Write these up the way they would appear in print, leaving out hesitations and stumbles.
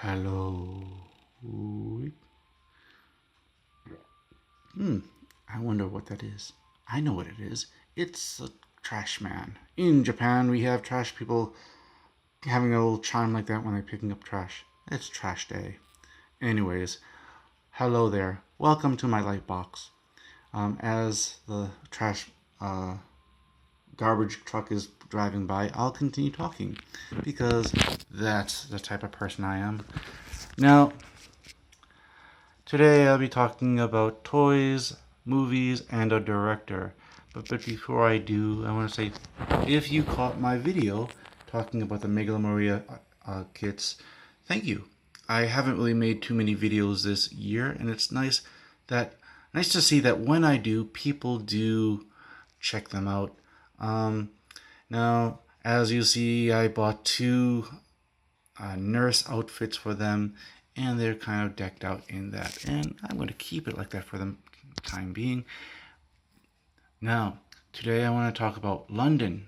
Hello. I wonder what that is. I know what it is. It's a trash man. In Japan, we have trash people having a little chime like that when they're picking up trash. It's trash day. Anyways, hello there. Welcome to my light box. As the trash garbage truck is driving by, I'll continue talking because that's the type of person I am. Now, today I'll be talking about toys, movies, and a director. But before I do, I want to say, if you caught my video talking about the Megalomoria kits, thank you. I haven't really made too many videos this year, and it's nice to see that when I do, people do check them out. Now, as you see, I bought two nurse outfits for them, and they're kind of decked out in that, and I'm going to keep it like that for the time being. Now, today I want to talk about London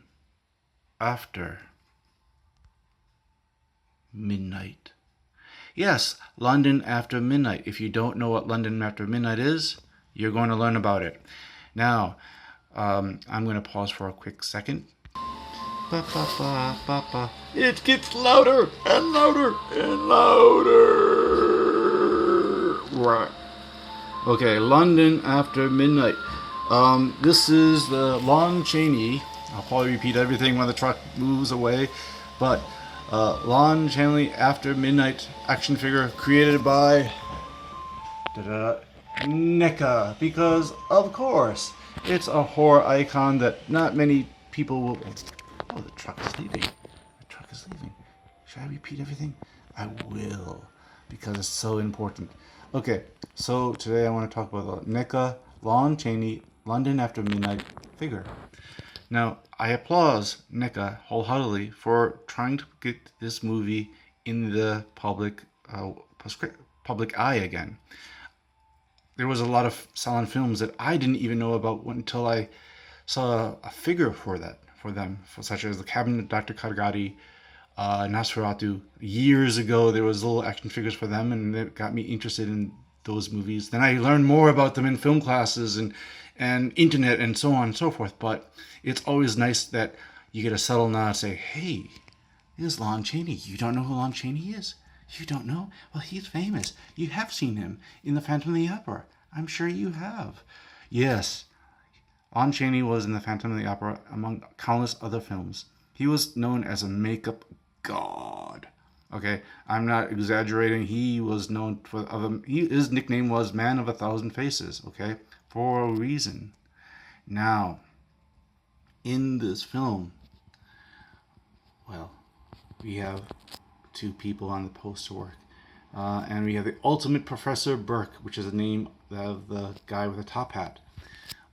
after midnight. Yes, London after midnight. If you don't know what London after midnight is, you're going to learn about it. Now, I'm going to pause for a quick second. Ba, ba, ba, ba, ba. It gets louder and louder and louder. Right. Okay, London after midnight. This is the Lon Chaney. I'll probably repeat everything when the truck moves away, but Lon Chaney after midnight action figure created by Neca, because of course it's a horror icon that not many people will. Oh, the truck is leaving. The truck is leaving. Should I repeat everything? I will, because it's so important. Okay, so today I want to talk about the Neca Lon Chaney London after midnight figure. Now, I applaud Neca wholeheartedly for trying to get this movie in the public eye again. There was a lot of silent films that I didn't even know about until I saw a figure for them, such as The Cabinet of Dr. Kadagadi, Nosferatu. Years ago, there was little action figures for them, and it got me interested in those movies. Then I learned more about them in film classes and internet and so on and so forth. But it's always nice that you get a subtle nod and say, hey, this is Lon Chaney. You don't know who Lon Chaney is? You don't know? Well, he's famous. You have seen him in The Phantom of the Opera. I'm sure you have. Yes, Lon Chaney was in The Phantom of the Opera among countless other films. He was known as a makeup god. Okay, I'm not exaggerating. He was known for his nickname was Man of a Thousand Faces. Okay, for a reason. Now, in this film, well, we have two people on the poster work, and we have the Ultimate Professor Burke, which is the name of the guy with the top hat.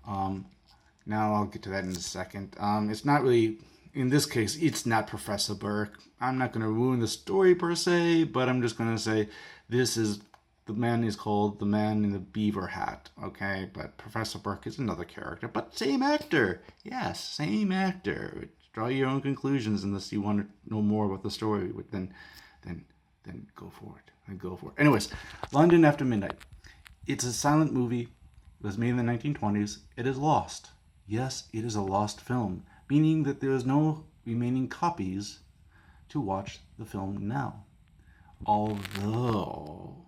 Now I'll get to that in a second. It's not really, in this case, it's not Professor Burke. I'm not going to ruin the story per se, but I'm just going to say the man is called the man in the beaver hat, okay? But Professor Burke is another character, but same actor. Yes, same actor. Draw your own conclusions unless you want to know more about the story. Then go for it. Anyways, London After Midnight. It's a silent movie. It was made in the 1920s. It is lost. Yes, it is a lost film, meaning that there is no remaining copies to watch the film now. Although,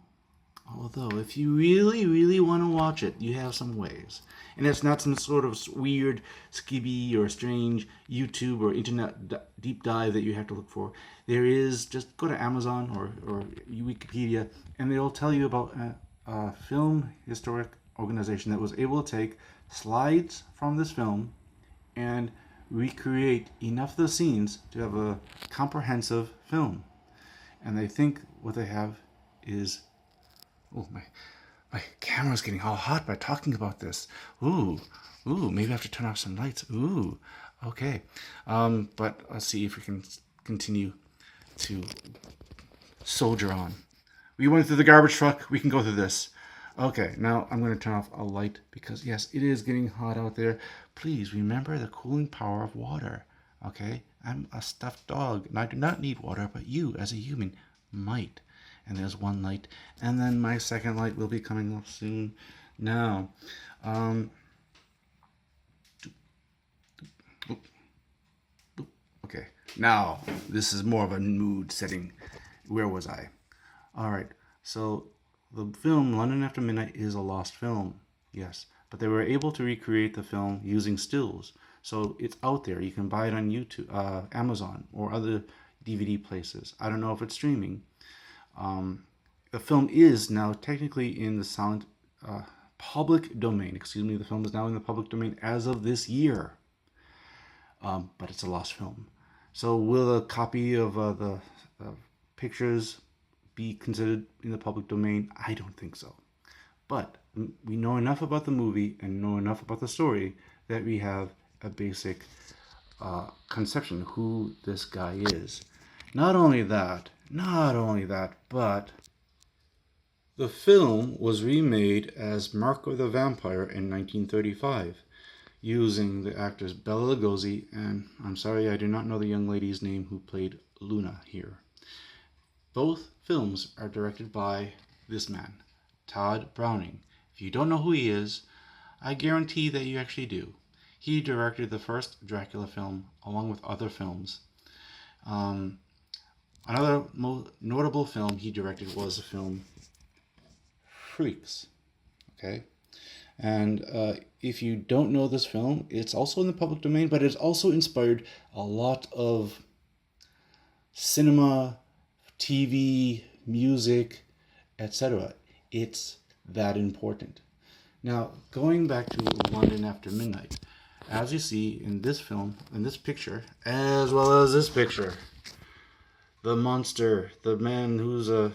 if you really, really want to watch it, you have some ways. And it's not some sort of weird, skibby, or strange YouTube or internet deep dive that you have to look for. There is, just go to Amazon or Wikipedia, and they'll tell you about a film historic organization that was able to take slides from this film and recreate enough of the scenes to have a comprehensive film. And they think what they have is, oh, my camera's getting all hot by talking about this. Ooh, maybe I have to turn off some lights. Ooh, okay. But let's see if we can continue to soldier on. We went through the garbage truck. We can go through this. Okay, now I'm going to turn off a light because, yes, it is getting hot out there. Please remember the cooling power of water, okay? I'm a stuffed dog, and I do not need water, but you, as a human, might. and there's one light, and then my second light will be coming up soon. Now, okay, now this is more of a mood setting. Where was I? All right, so the film London After Midnight is a lost film, yes, but they were able to recreate the film using stills. So it's out there. You can buy it on YouTube, Amazon, or other DVD places. I don't know if it's streaming. The film is now technically in the public domain. Excuse me. The film is now in the public domain as of this year. But it's a lost film. So will a copy of the pictures be considered in the public domain? I don't think so. But we know enough about the movie and know enough about the story that we have a basic conception who this guy is. Not only that, but the film was remade as Mark of the Vampire in 1935, using the actors Bela Lugosi and, I'm sorry, I do not know the young lady's name who played Luna here. Both films are directed by this man, Todd Browning. If you don't know who he is, I guarantee that you actually do. He directed the first Dracula film, along with other films. Another notable film he directed was the film Freaks. Okay? And if you don't know this film, it's also in the public domain, but it's also inspired a lot of cinema, TV, music, etc. It's that important. Now, going back to London After Midnight, as you see in this film, in this picture, as well as this picture, the monster, the man who's a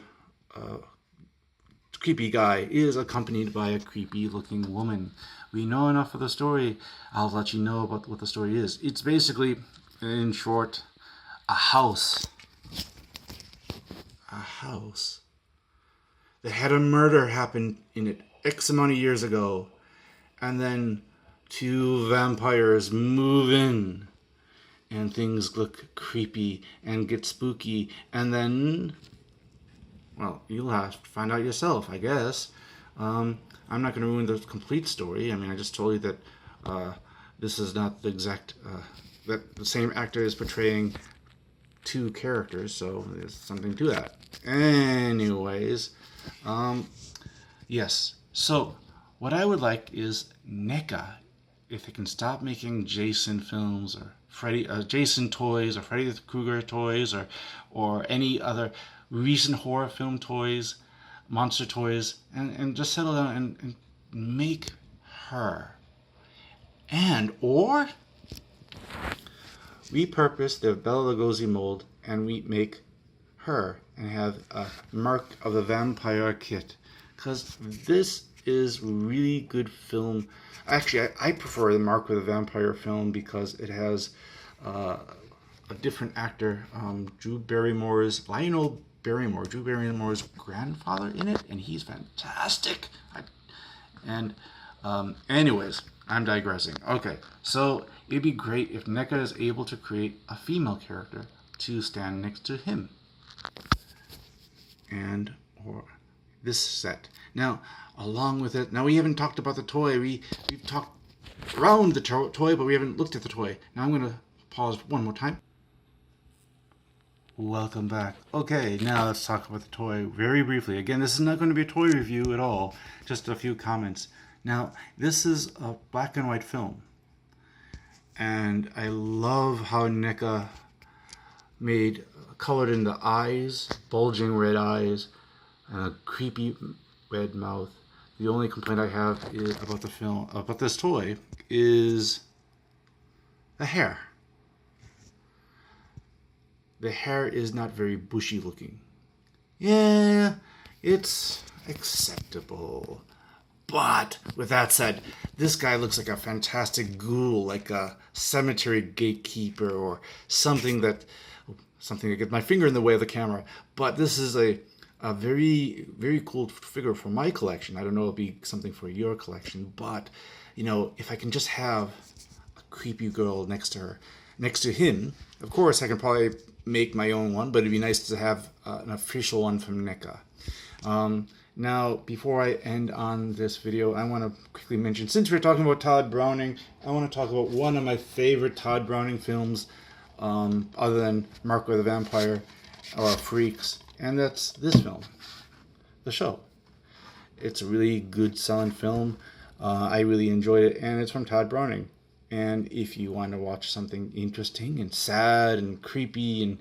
creepy guy, is accompanied by a creepy looking woman. We know enough of the story. I'll let you know about what the story is. It's basically, in short, a house. A house that had a murder happen in it X amount of years ago. And then two vampires move in. And things look creepy and get spooky. And then, well, you'll have to find out yourself, I guess. I'm not going to ruin the complete story. I mean, I just told you that this is not the exact, that the same actor is portraying two characters, so there's something to that. Anyways, yes. So, what I would like is Neca, if they can stop making Jason films or Jason toys or Freddy Krueger toys or any other recent horror film toys, monster toys, and just settle down and make her. Or repurpose the Bela Lugosi mold and we make her and have a Mark of the Vampire kit. Because this is really good film. Actually, I prefer the Mark of the Vampire film because it has a different actor, Drew Barrymore's grandfather in it, and he's fantastic. Anyways, I'm digressing. Okay, so it'd be great if Neca is able to create a female character to stand next to him. Or this set. Now, along with it, now we haven't talked about the toy. We've talked around the toy, but we haven't looked at the toy. Now I'm going to pause one more time. Welcome back. Okay, now let's talk about the toy very briefly. Again, this is not going to be a toy review at all, just a few comments. Now, this is a black and white film, and I love how Neca colored in the eyes, bulging red eyes, and a creepy red mouth. The only complaint I have about this toy, is the hair. The hair is not very bushy looking. Yeah, it's acceptable. But with that said, this guy looks like a fantastic ghoul, like a cemetery gatekeeper or something to get my finger in the way of the camera. But this is a very, very cool figure for my collection. I don't know if it'll be something for your collection, but if I can just have a creepy girl next to her, next to him. Of course, I can probably make my own one, but it'd be nice to have an official one from Neca. Now, before I end on this video, I want to quickly mention, since we're talking about Todd Browning, I want to talk about one of my favorite Todd Browning films, other than Marco the Vampire or Freaks, and that's this film, The Show. It's a really good, solid film. I really enjoyed it, and it's from Todd Browning. And if you want to watch something interesting and sad and creepy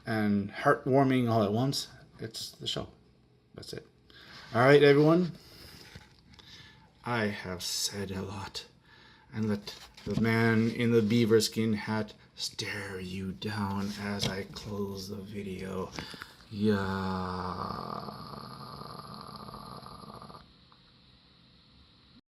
and heartwarming all at once, it's The Show. That's it. All right, everyone. I have said a lot, and let the man in the beaver skin hat stare you down as I close the video. Yeah.